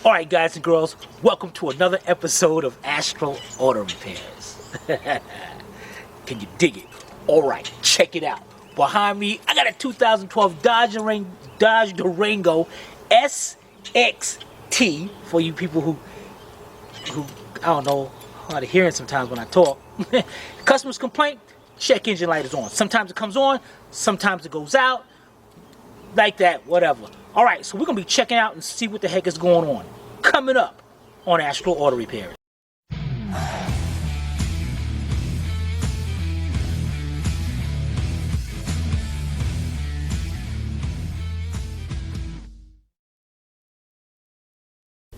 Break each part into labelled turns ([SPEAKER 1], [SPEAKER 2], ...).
[SPEAKER 1] Alright guys and girls, welcome to another episode of Astral Auto Repairs. Can you dig it? Alright, check it out. Behind me, I got a 2012 Dodge Durango SXT for you people who I don't know, hard of hearing sometimes when I talk. Customer's complaint, check engine light is on. Sometimes it comes on, sometimes it goes out. Like that, whatever. Alright, so we're going to be checking out and see what the heck is going on. Coming up on Astral Auto Repairs.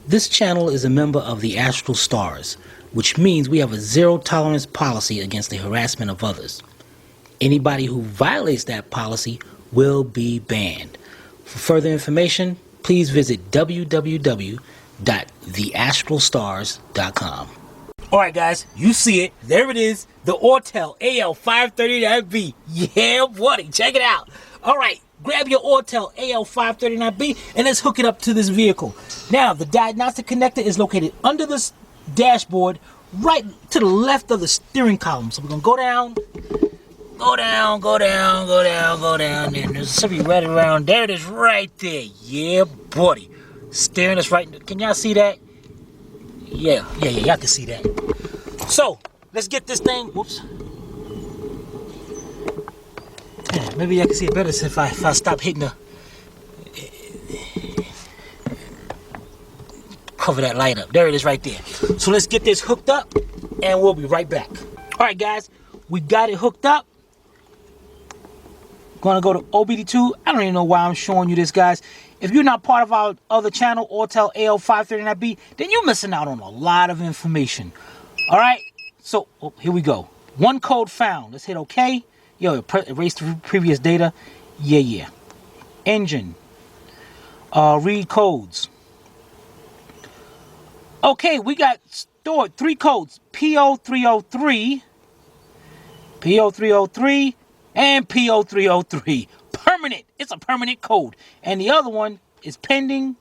[SPEAKER 1] This channel is a member of the Astral Stars, which means we have a zero tolerance policy against the harassment of others. Anybody who violates that policy will be banned. For further information, please visit www.theastralstars.com. Alright guys, you see it. There it is. The Ortel AL539B. Yeah buddy, check it out. Alright, grab your Ortel AL539B and let's hook it up to this vehicle. Now, the Diagnostic Connector is located under this dashboard, right to the left of the steering column. So we're going to go down. Go down, and there's something right around there. It is right there. Yeah, buddy. Staring us right. Can y'all see that? Yeah, y'all can see that. So, let's get this thing. Whoops. Yeah, maybe I can see it better if I stop hitting the. Cover that light up. There it is right there. So, let's get this hooked up, and we'll be right back. Alright, guys. We got it hooked up. Gonna go to OBD2. I don't even know why I'm showing you this, guys. If you're not part of our other channel, Ortel AL539B, then you're missing out on a lot of information. All right, so here we go. One code found. Let's hit OK. Yo, erase the previous data. Yeah. Engine. Read codes. Okay, we got stored 3 codes: P0303, P0303. And P0303. Permanent. It's a permanent code. And the other one is pending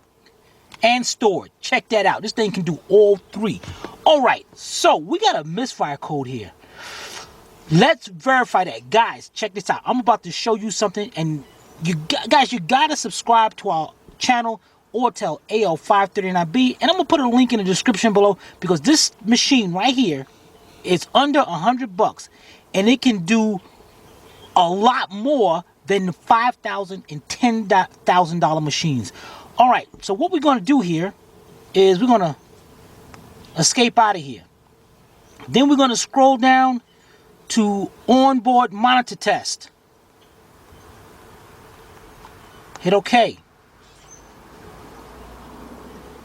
[SPEAKER 1] and stored. Check that out. This thing can do all 3. Alright, so we got a misfire code here. Let's verify that. Guys, check this out. I'm about to show you something. And you guys, you got to subscribe to our channel, Ortel AL539B. And I'm going to put a link in the description below, because this machine right here is under $100. And it can do a lot more than the $5,000 and $10,000 machines. All right, so what we're going to do here is we're going to escape out of here. Then we're going to scroll down to onboard monitor test. Hit OK.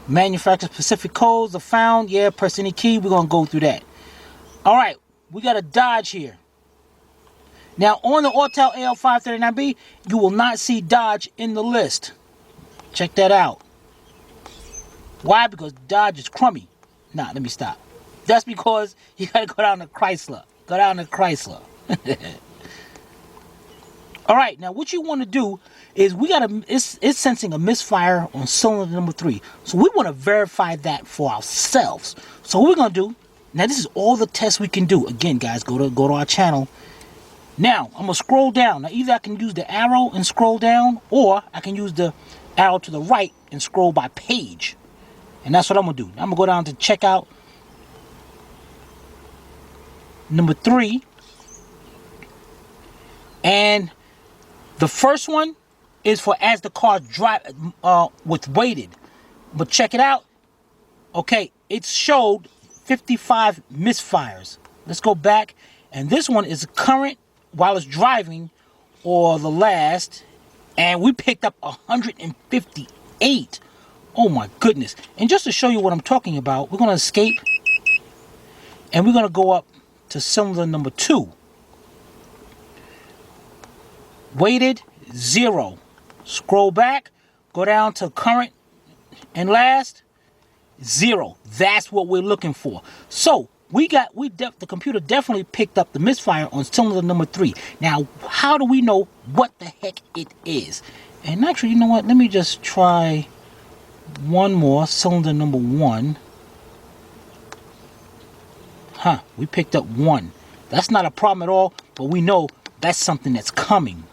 [SPEAKER 1] Manufacturer specific codes are found. Yeah, press any key. We're going to go through that. All right, we got a Dodge here. Now, on the Ortel AL539B, you will not see Dodge in the list. Check that out. Why? Because Dodge is crummy. Nah, let me stop. That's because you got to go down to Chrysler. Go down to Chrysler. All right, now what you want to do is it's sensing a misfire on cylinder number 3. So we want to verify that for ourselves. So what we're going to do, now this is all the tests we can do. Again, guys, go to our channel. Now, I'm going to scroll down. Now, either I can use the arrow and scroll down, or I can use the arrow to the right and scroll by page. And that's what I'm going to do. I'm going to go down to checkout number 3. And the first one is for as the car drive with weighted. But check it out. Okay, it showed 55 misfires. Let's go back. And this one is current while it's driving, or the last, and we picked up 158. Oh my goodness. And just to show you what I'm talking about, we're going to escape, and we're going to go up to cylinder number 2. Weighted 0. Scroll back, go down to current and last 0. That's what we're looking for. So the computer definitely picked up the misfire on cylinder number 3. Now, how do we know what the heck it is? And actually, you know what? Let me just try one more, cylinder number 1. We picked up 1. That's not a problem at all, but we know that's something that's coming.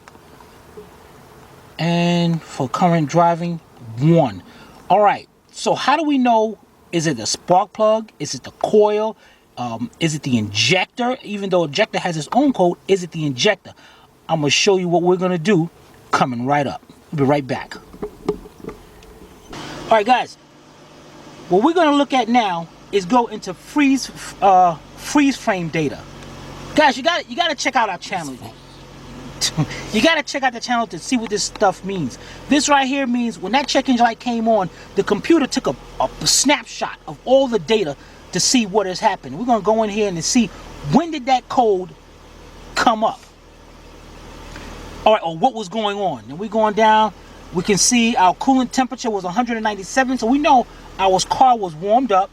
[SPEAKER 1] And for current driving, 1. All right, so how do we know? Is it the spark plug? Is it the coil? Is it the injector? Even though injector has its own code, is it the injector? I'm going to show you what we're going to do coming right up. We'll be right back. All right, guys. What we're going to look at now is go into freeze frame data. Guys, you got to check out our channel. You got to check out the channel to see what this stuff means. This right here means when that check engine light came on, the computer took a snapshot of all the data to see what has happened. We're going to go in here and see when did that code come up. All right, or what was going on. And we're going down. We can see our coolant temperature was 197, so we know our car was warmed up.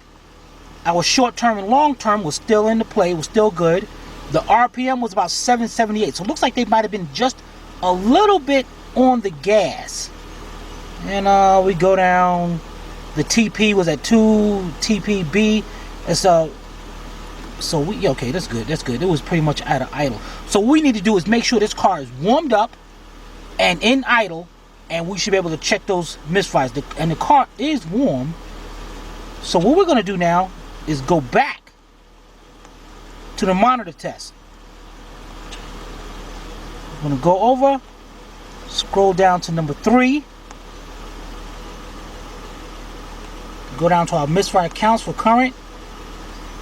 [SPEAKER 1] Our short-term and long-term was still into play, was still good. The RPM was about 778, so it looks like they might have been just a little bit on the gas. And we go down. The TP was at 2, TPB. It's so we okay. That's good. That's good. It was pretty much out of idle. So what we need to do is make sure this car is warmed up and in idle, and we should be able to check those misfires. And the car is warm. So what we're going to do now is go back to the monitor test. I'm going to go over, scroll down to number 3, go down to our misfire counts for current.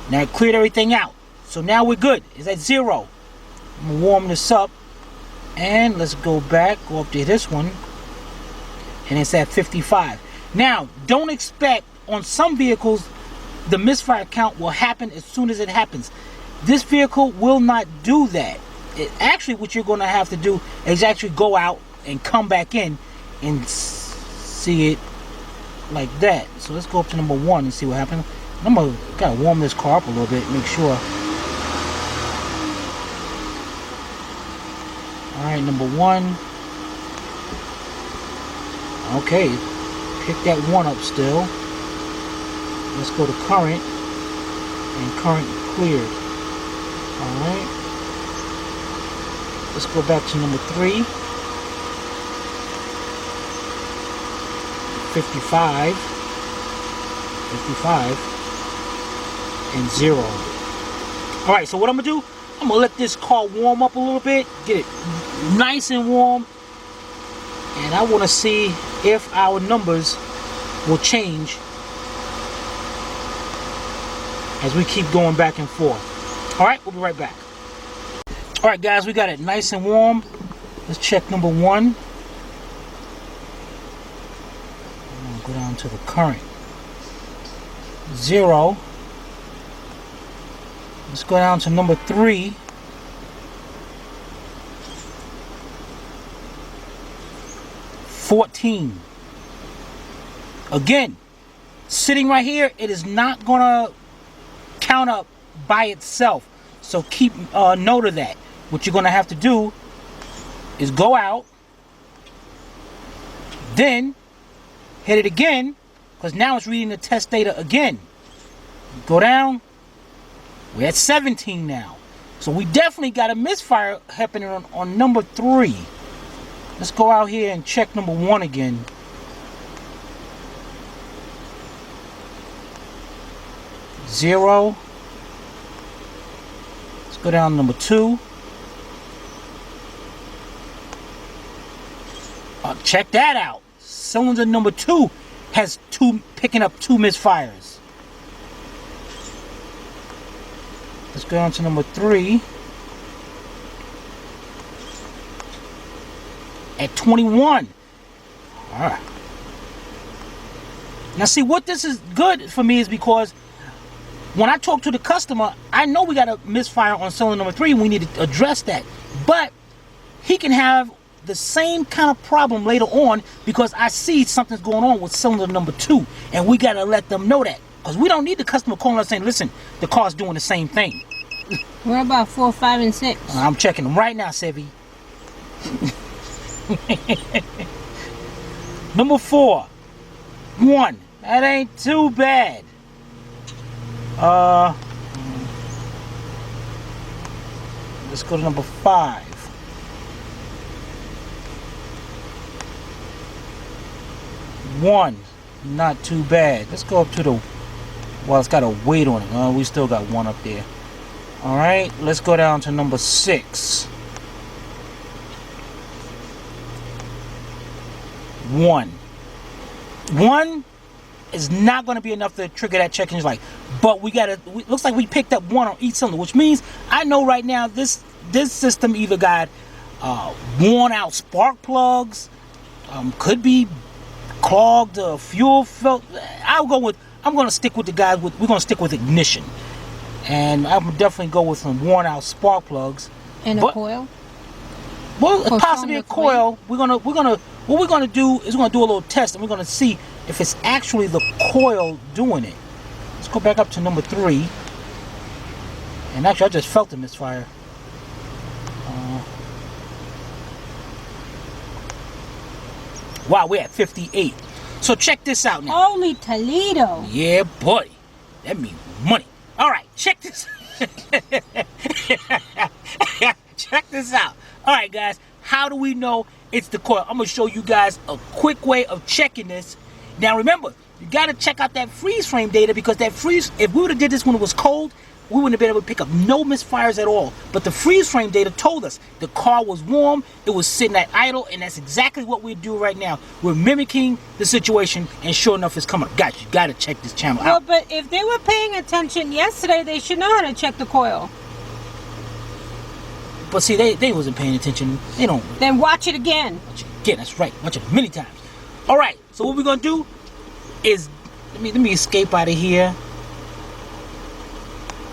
[SPEAKER 1] Now it cleared everything out, so now we're good. It's at 0. I'm going to warm this up, and let's go back, go up to this one, and it's at 55. Now, don't expect on some vehicles the misfire count will happen as soon as it happens. This vehicle will not do that. Actually, what you're going to have to do is actually go out and come back in and see it like that. So let's go up to number 1 and see what happens. I'm going to kind of warm this car up a little bit, make sure. Alright, number 1. Okay, pick that 1 up still. Let's go to current, and current cleared. Alright, let's go back to number 3. 55, and 0. Alright, so what I'm going to do, I'm going to let this car warm up a little bit, get it nice and warm, and I want to see if our numbers will change as we keep going back and forth. Alright, we'll be right back. Alright guys, we got it nice and warm. Let's check number 1. I'm going to go down to the current. 0. Let's go down to number 3. 14. Again, sitting right here, it is not going to count up by itself. So keep note of that. What you're going to have to do is go out, then hit it again, because now it's reading the test data again. Go down. We're at 17 now. So we definitely got a misfire happening on number 3. Let's go out here and check number 1 again. Zero. Let's go down to number 2. Check that out. Cylinder number 2 has picking up 2 misfires. Let's go down to number 3. At 21. Alright. Now see, what this is good for me is because when I talk to the customer, I know we got a misfire on cylinder number 3 and we need to address that. But he can have the same kind of problem later on because I see something's going on with cylinder number 2, and we got to let them know that, because we don't need the customer calling us saying, listen, the car's doing the same thing.
[SPEAKER 2] What about 4, 5, and 6?
[SPEAKER 1] I'm checking them right now, Sevy. Number 4. 1. That ain't too bad. Let's go to number 5. 1. Not too bad. Let's go up to the... Well, it's got a weight on it. We still got 1 up there. Alright, let's go down to number 6. 1. 1 is not going to be enough to trigger that check engine light. But we got to... Looks like we picked up 1 on each cylinder, which means I know right now this system either got worn out spark plugs, could be clogged fuel filter. I'm going to stick with the guys with... We're going to stick with ignition. And I would definitely go with some worn out spark plugs.
[SPEAKER 2] And a coil?
[SPEAKER 1] Well, possibly a coil. What we're gonna do is we're gonna do a little test, and we're gonna see if it's actually the coil doing it. Let's go back up to number 3. And actually, I just felt the misfire. Wow, we're at 58. So check this out now.
[SPEAKER 2] Holy Toledo!
[SPEAKER 1] Yeah, buddy. That means money. All right, check this. Check this out. All right, guys. How do we know it's the coil? I'm gonna show you guys a quick way of checking this. Now, remember, you gotta check out that freeze frame data, because that freeze. If we would have did this when it was cold, we wouldn't have been able to pick up no misfires at all. But the freeze frame data told us the car was warm, it was sitting at idle, and that's exactly what we do right now. We're mimicking the situation, and sure enough, it's coming. Guys, you gotta check this channel out.
[SPEAKER 2] Well, but if they were paying attention yesterday, they should know how to check the coil.
[SPEAKER 1] But see, they wasn't paying attention. They don't.
[SPEAKER 2] Then watch it again.
[SPEAKER 1] Watch it again. That's right. Watch it many times. All right. So what we're gonna do is let me escape out of here.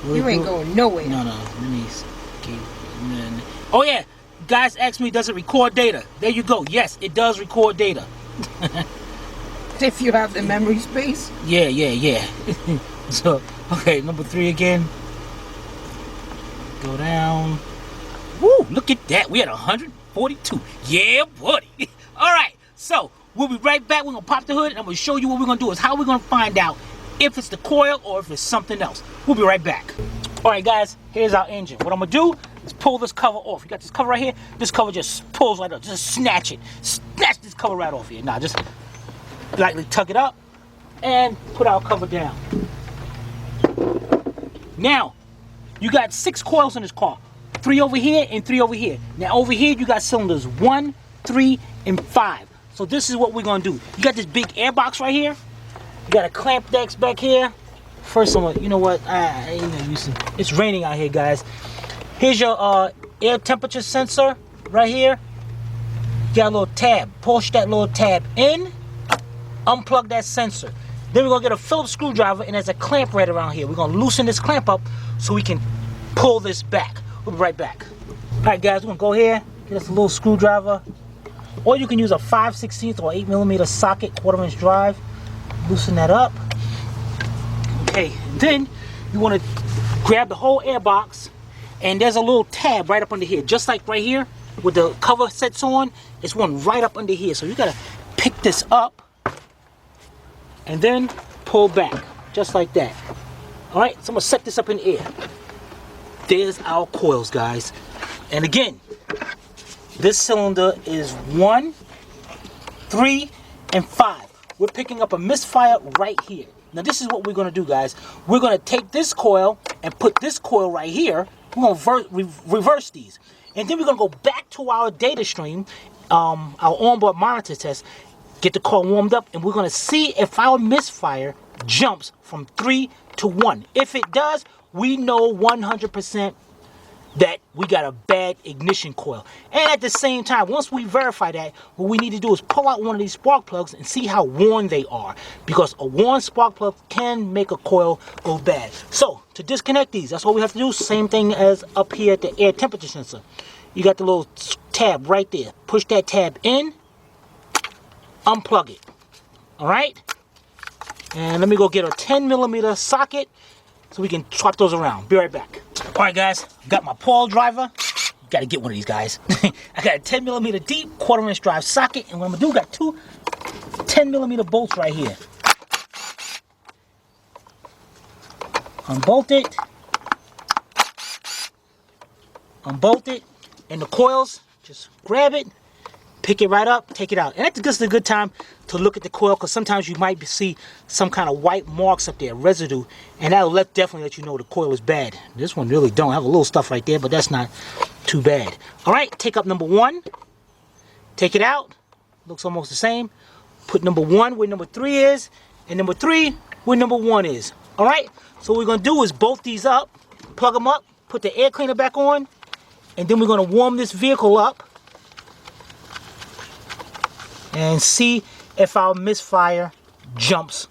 [SPEAKER 2] You ain't going nowhere.
[SPEAKER 1] No. Let me escape. Oh yeah, guys asked me, does it record data? There you go. Yes, it does record data.
[SPEAKER 3] If you have the memory space.
[SPEAKER 1] Yeah. So okay, number 3 again. Go down. Woo! Look at that. We at 142. Yeah, buddy. All right. So we'll be right back. We're gonna pop the hood, and I'm gonna show you what we're gonna do. Is how we're gonna find out if it's the coil or if it's something else. We'll be right back. All right, guys. Here's our engine. What I'm gonna do is pull this cover off. You got this cover right here. This cover just pulls right up. Just snatch it. Snatch this cover right off here. Now just lightly tuck it up and put our cover down. Now you got 6 coils in this car. 3 over here and 3 over here. Now over here you got cylinders 1, 3, and 5. So this is what we're gonna do. You got this big air box right here. You got a clamp decks back here. First I'm gonna, you know what? It's raining out here, guys. Here's your air temperature sensor right here. You got a little tab. Push that little tab in. Unplug that sensor. Then we're gonna get a Phillips screwdriver, and there's a clamp right around here. We're gonna loosen this clamp up so we can pull this back. We'll be right back. All right, guys, we're gonna go here, get us a little screwdriver, or you can use a 5/16 or 8mm socket 1/4" drive. Loosen that up. Okay, then you want to grab the whole air box, and there's a little tab right up under here, just like right here, with the cover sets on. It's one right up under here, so you gotta pick this up, and then pull back, just like that. All right, so I'm gonna set this up in the air. There's our coils, guys. And again, this cylinder is 1, 3, and 5. We're picking up a misfire right here. Now this is what we're gonna do, guys. We're gonna take this coil and put this coil right here. We're gonna reverse these. And then we're gonna go back to our data stream, our onboard monitor test, get the car warmed up, and we're gonna see if our misfire jumps from 3 to 1. If it does, we know 100% that we got a bad ignition coil. And at the same time, once we verify that, what we need to do is pull out one of these spark plugs and see how worn they are, because a worn spark plug can make a coil go bad. So to disconnect these, that's what we have to do. Same thing as up here at the air temperature sensor. You got the little tab right there. Push that tab in, unplug it. All right, and let me go get a 10mm socket so we can swap those around. Be right back. All right, guys, got my Paul driver. Got to get one of these, guys. I got a 10mm deep 1/4" drive socket, and what I'm gonna do, got 2 10mm bolts right here. unbolt it. Unbolt it. And the coils, just grab it, pick it right up, take it out. And that's just a good time to look at the coil, because sometimes you might see some kind of white marks up there, residue, and that'll definitely let you know the coil is bad. This one really don't have a little stuff right there, but that's not too bad. All right, take up number 1, take it out, looks almost the same. Put number 1 where number 3 is, and number 3 where number 1 is. All right, so what we're gonna do is bolt these up, plug them up, put the air cleaner back on, and then we're gonna warm this vehicle up and see if our Misfire jumps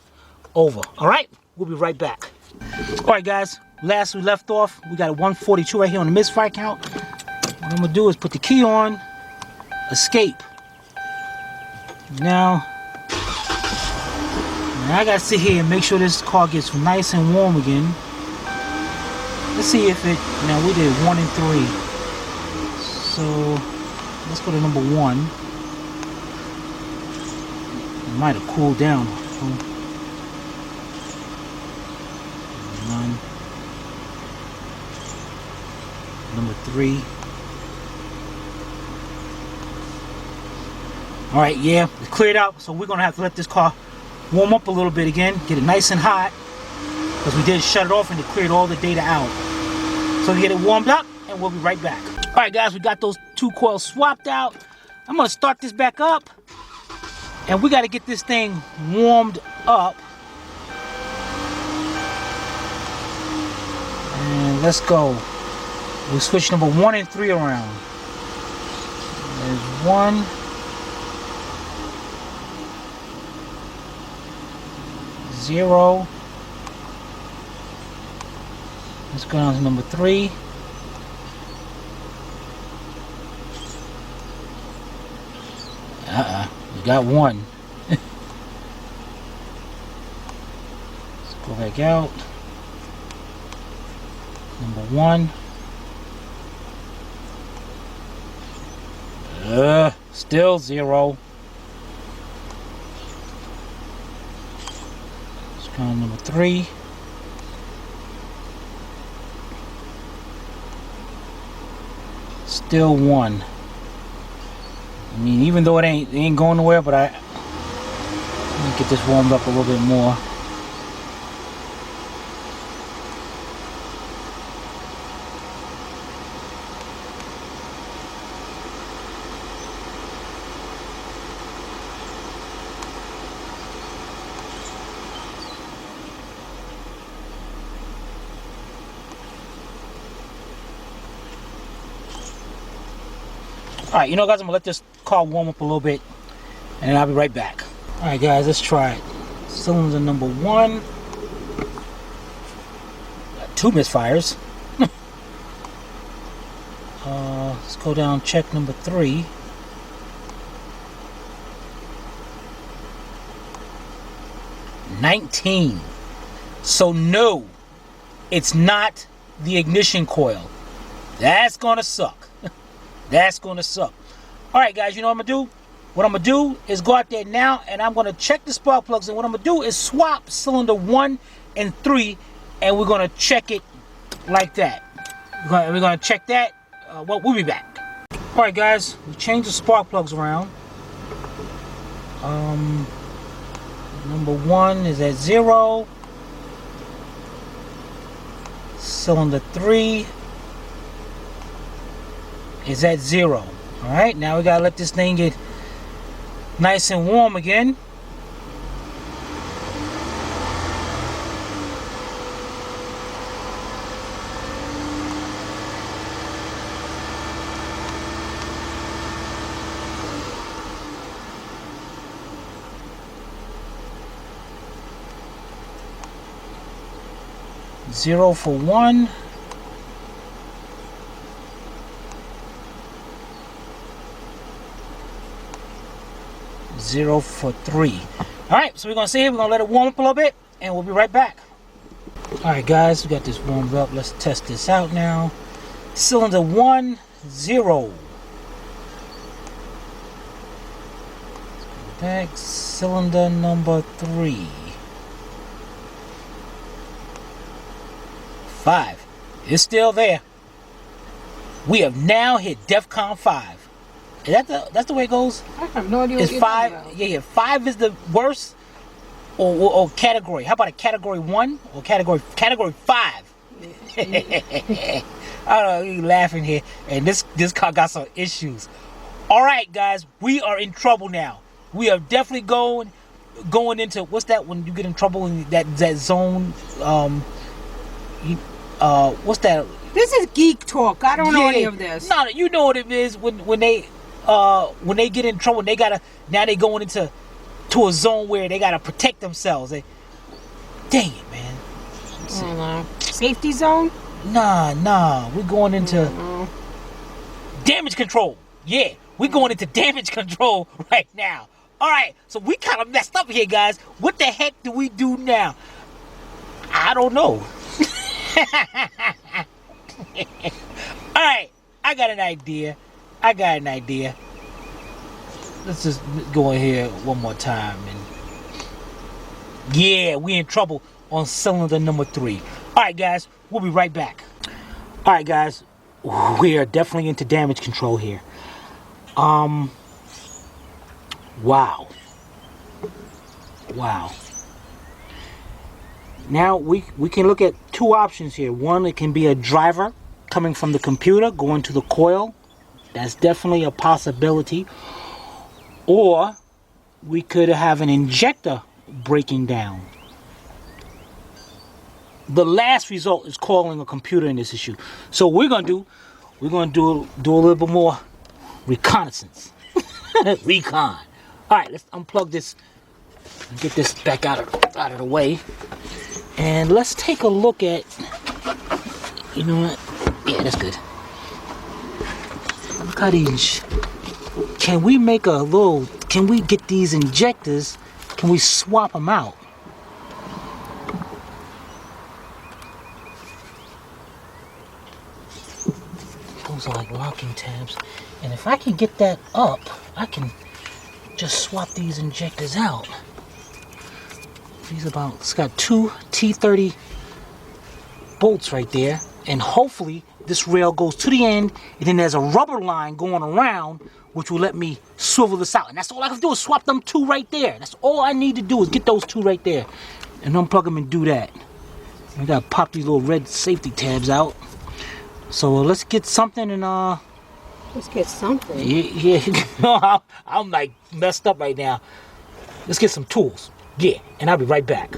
[SPEAKER 1] over. All right, we'll be right back. All right, guys, last we left off, we got a 142 right here on the Misfire count. What I'm gonna do is put the key on, escape. Now I gotta sit here and make sure this car gets nice and warm again. Let's see if it, now we did 1 and 3. So let's go to number 1. It might have cooled down. 1. Number 3. All right, yeah, it's cleared out. So we're gonna have to let this car warm up a little bit again, get it nice and hot, because we did shut it off and it cleared all the data out. So we get it warmed up and we'll be right back. All right, guys, we got those 2 coils swapped out. I'm gonna start this back up, and we got to get this thing warmed up. And let's go. We'll switch number 1 and 3 around. There's 1. 0. Let's go down to number 3. We got 1. Let's go back out. Number 1. Still 0. Let's go on number 3. Still 1. I mean, even though it ain't going nowhere, but let me get this warmed up a little bit more. Alright, you know, guys, I'm gonna let this car warm up a little bit and I'll be right back. Alright, guys, let's try it. Cylinder number 1. Got 2 misfires. Let's go down, check number 3. $19. So no, it's not the ignition coil. That's gonna suck. That's gonna suck. Alright, guys, you know what I'm gonna do? What I'm gonna do is go out there now and I'm gonna check the spark plugs, and what I'm gonna do is swap cylinder 1 and 3, and we're gonna check it like that. We're gonna check that. Well, we'll be back. Alright, guys, we changed the spark plugs around. Number 1 is at 0. Cylinder 3 is at 0. Alright, now we gotta let this thing get nice and warm again. Zero for 1. Zero for 3. Alright, so we're gonna see it. We're gonna let it warm up a little bit and we'll be right back. Alright, guys, we got this warmed up. Let's test this out now. Cylinder 1, 0. Let's go back. Cylinder number 3. 5. It's still there. We have now hit DEFCON 5. Is that's the way it goes?
[SPEAKER 3] I have no idea
[SPEAKER 1] Is
[SPEAKER 3] what you're
[SPEAKER 1] 5?
[SPEAKER 3] talking about.
[SPEAKER 1] Yeah. 5 is the worst, or category. How about a category 1 or category 5? I don't know. You laughing here, and this car got some issues. All right, guys, we are in trouble now. We are definitely going into, what's that when you get in trouble in that zone? What's that?
[SPEAKER 3] This is geek talk. I don't know any of this.
[SPEAKER 1] No, you know what it is when they get in trouble. They going into a zone where they gotta protect themselves. Dang it, man.
[SPEAKER 3] I don't know. Safety zone?
[SPEAKER 1] Nah. We're going into damage control. Yeah, we're going into damage control right now. All right, so we kind of messed up here, guys. What the heck do we do now? I don't know. All right, I got an idea. Let's just go in here one more time. And yeah, we in trouble on cylinder number 3. All right, guys, we'll be right back. All right, guys, we are definitely into damage control here. Wow. Now we can look at 2 options here. One, it can be a driver coming from the computer going to the coil. That's definitely a possibility. Or we could have an injector breaking down. The last result is calling a computer in this issue. So we're gonna do a little bit more reconnaissance. Recon. All right, let's unplug this and get this back out of the way. And let's take a look at, you know what? Yeah, that's good. Look how these, can we get these injectors, can we swap them out? Those are like locking tabs. And if I can get that up, I can just swap these injectors out. It's got 2 T30 bolts right there, and hopefully this rail goes to the end, and then there's a rubber line going around which will let me swivel this out. And that's all I have to do is swap them 2 right there. That's all I need to do is get those 2 right there and unplug them and do that. We gotta pop these little red safety tabs out. So let's get something and
[SPEAKER 3] Let's get something.
[SPEAKER 1] Yeah. I'm like messed up right now. Let's get some tools. Yeah, and I'll be right back.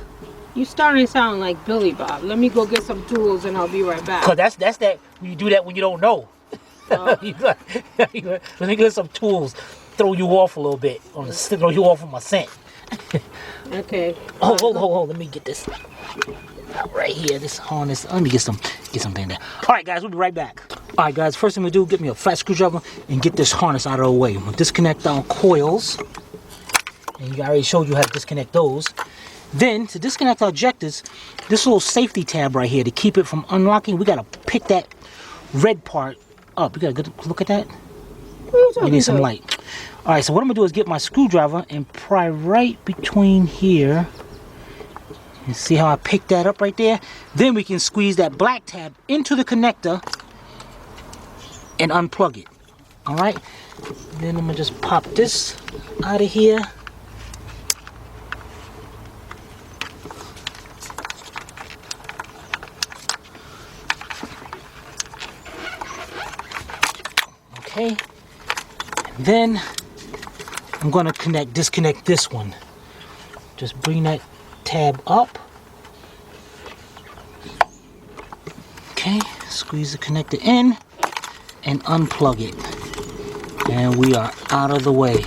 [SPEAKER 3] You starting to sound like Billy Bob. Let me go get some tools and I'll be right back.
[SPEAKER 1] Cause that's that when you do that when you don't know. Let me get some tools, throw you off a little bit throw you off on my scent.
[SPEAKER 3] Okay.
[SPEAKER 1] Hold. Let me get this right here. This harness. Let me get something there. All right, guys, we'll be right back. All right, guys. First thing we do, get me a flat screwdriver and get this harness out of the way. We'll disconnect our coils. And I already showed you how to disconnect those. Then, to disconnect our ejectors, this little safety tab right here, to keep it from unlocking, we gotta pick that red part up. You gotta look at that. We need some light. All right, so what I'm gonna do is get my screwdriver and pry right between here. And see how I picked that up right there? Then we can squeeze that black tab into the connector and unplug it. All right. Then I'm gonna just pop this out of here. Okay, and then I'm going to disconnect this one. Just bring that tab up. Okay, squeeze the connector in and unplug it. And we are out of the way.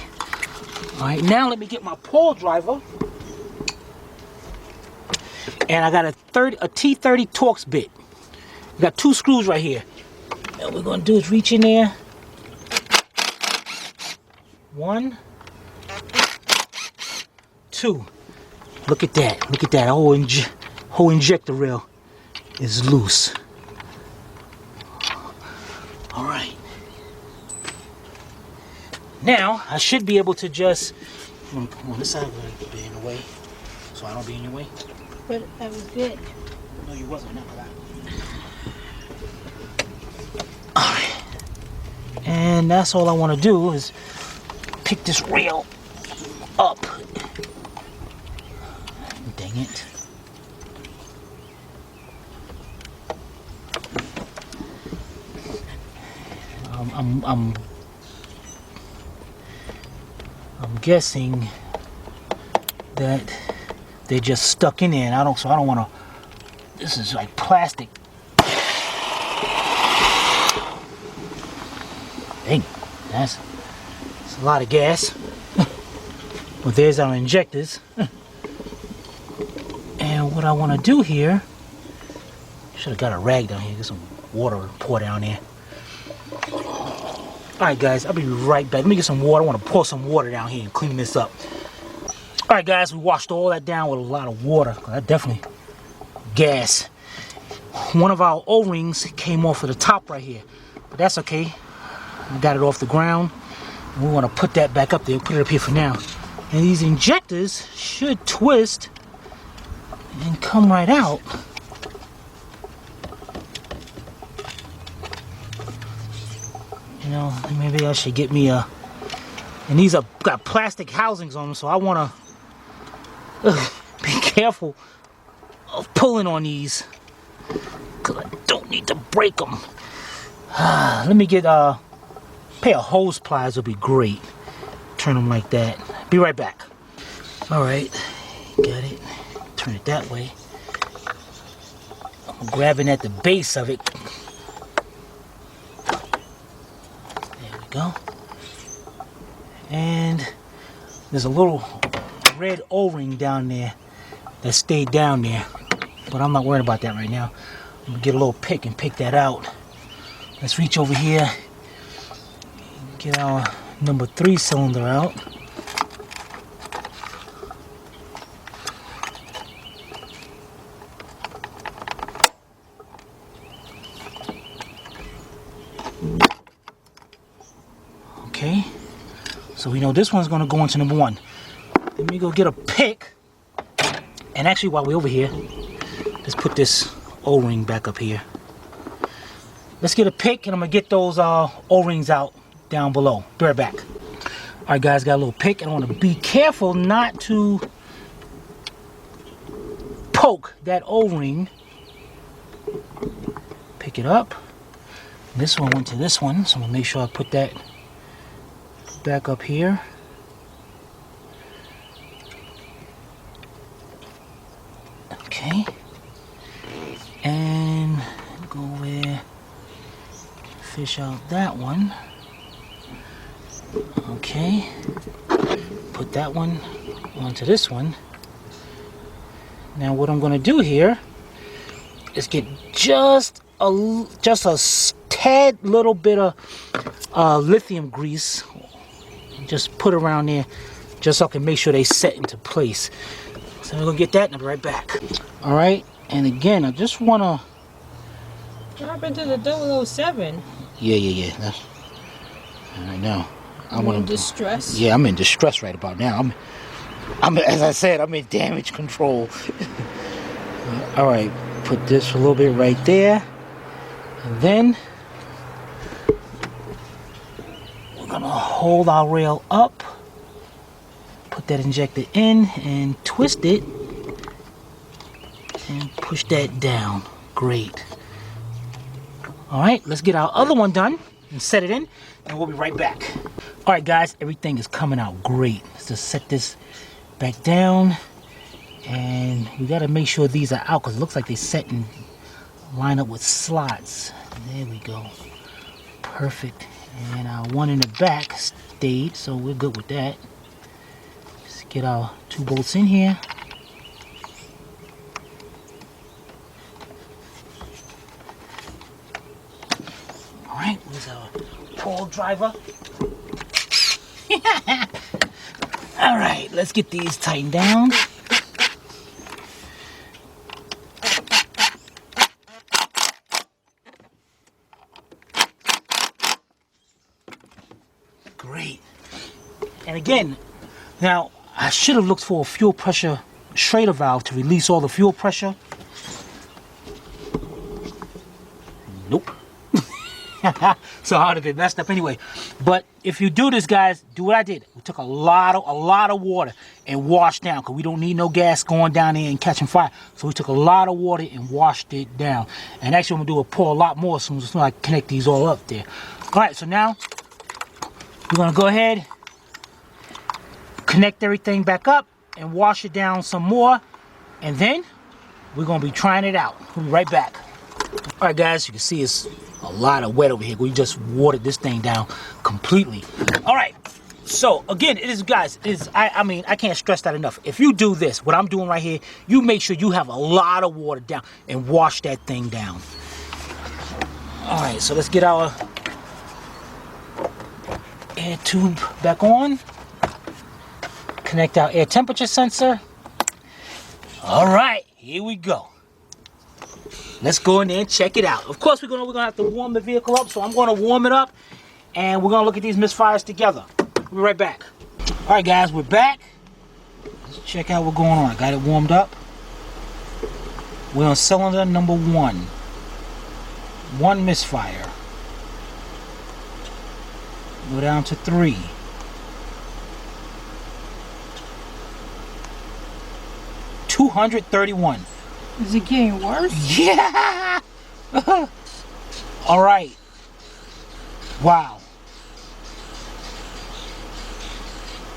[SPEAKER 1] All right, now let me get my pull driver. And I got a T30 Torx bit. We got 2 screws right here. And what we're going to do is reach in there. 1, 2. Look at that. Look at that. Whole injector rail is loose. All right. Now I should be able to just come on this side. Be in the way, so I don't be in your way.
[SPEAKER 3] But I was good.
[SPEAKER 1] No, you wasn't. Not that. And that's all I want to do is pick this rail up. Dang it. I'm guessing that they just stuck in there, and I don't want to. This is like plastic. Dang, that's a lot of gas. But there's our injectors. And what I want to do here, should have got a rag down here, get some water and pour down there. Alright guys, I'll be right back. Let me get some water. I want to pour some water down here and clean this up. Alright guys, we washed all that down with a lot of water. That definitely gas. One of our O-rings came off of the top right here. But that's okay. We got it off the ground. And we want to put that back up there. Put it up here for now. And these injectors should twist and come right out. You know, maybe I should get me a... And these are got plastic housings on them, so I want to be careful of pulling on these, because I don't need to break them. Let me get a pair of hose pliers would be great. Turn them like that. Be right back. Alright, got it. Turn it that way. I'm grabbing at the base of it. There we go. And there's a little red O-ring down there that stayed down there. But I'm not worried about that right now. I'm going to get a little pick and pick that out. Let's reach over here. Get our number 3 cylinder out. Okay, so we know this one's going to go into number 1. Let me go get a pick. And actually, while we're over here, let's put this O-ring back up here. Let's get a pick, and I'm going to get those O-rings out down below. Be right back. Alright guys, got a little pick, and I want to be careful not to poke that O-ring. Pick it up. This one went to this one, so I'm going to make sure I put that back up here. Okay. And go where, fish out that one. Okay. Put that one onto this one. Now what I'm going to do here is get just a tad little bit of lithium grease. Just put around there just so I can make sure they set into place. So we're going to get that and I'll be right back. Alright, and again, I just want to...
[SPEAKER 2] What happened to the 007?
[SPEAKER 1] Yeah. That's... I know.
[SPEAKER 2] I'm in distress?
[SPEAKER 1] Yeah, I'm in distress right about now. I'm as I said, I'm in damage control. Alright, put this a little bit right there. And then we're going to hold our rail up. Put that injector in and twist it. And push that down. Great. Alright, let's get our other one done and set it in. And we'll be right back. Alright guys, everything is coming out great. Let's just set this back down. And we got to make sure these are out because it looks like they set and line up with slots. There we go. Perfect. And our one in the back stayed, so we're good with that. Let's get our 2 bolts in here. Alright, where's our pole driver? Alright, let's get these tightened down. Great. And again, now I should have looked for a fuel pressure Schrader valve to release all the fuel pressure. Nope. So how did it messed up anyway? But if you do this, guys, do what I did. We took a lot of water and washed down, because we don't need no gas going down there and catching fire. So we took a lot of water and washed it down. And actually, I'm gonna do a pour a lot more as soon as I connect these all up there. All right, so now we're gonna go ahead, connect everything back up, and wash it down some more, and then we're gonna be trying it out. We'll be right back. All right, guys, you can see it's a lot of wet over here. We just watered this thing down completely. All right, so again, I mean, I can't stress that enough. If you do this, what I'm doing right here, you make sure you have a lot of water down and wash that thing down. All right, so let's get our air tube back on. Connect our air temperature sensor. All right, here we go. Let's go in there and check it out. Of course, we're gonna have to warm the vehicle up, so I'm gonna warm it up, and we're gonna look at these misfires together. We'll be right back. All right, guys, we're back. Let's check out what's going on. I got it warmed up. We're on cylinder number 1. 1 misfire. Go down to 3. 231.
[SPEAKER 3] Is it getting worse?
[SPEAKER 1] Yeah. All right. Wow.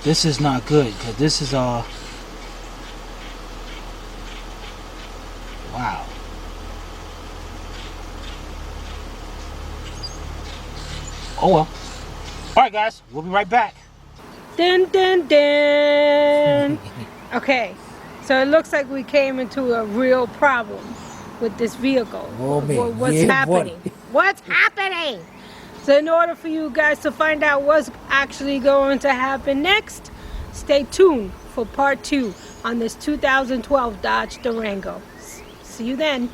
[SPEAKER 1] This is not good, because this is wow. Oh well. All right, guys, we'll be right back.
[SPEAKER 3] Dun dun dun. Okay. So it looks like we came into a real problem with this vehicle.
[SPEAKER 1] Oh, man.
[SPEAKER 3] What's happening? What's happening? So in order for you guys to find out what's actually going to happen next, stay tuned for part 2 on this 2012 Dodge Durango. See you then.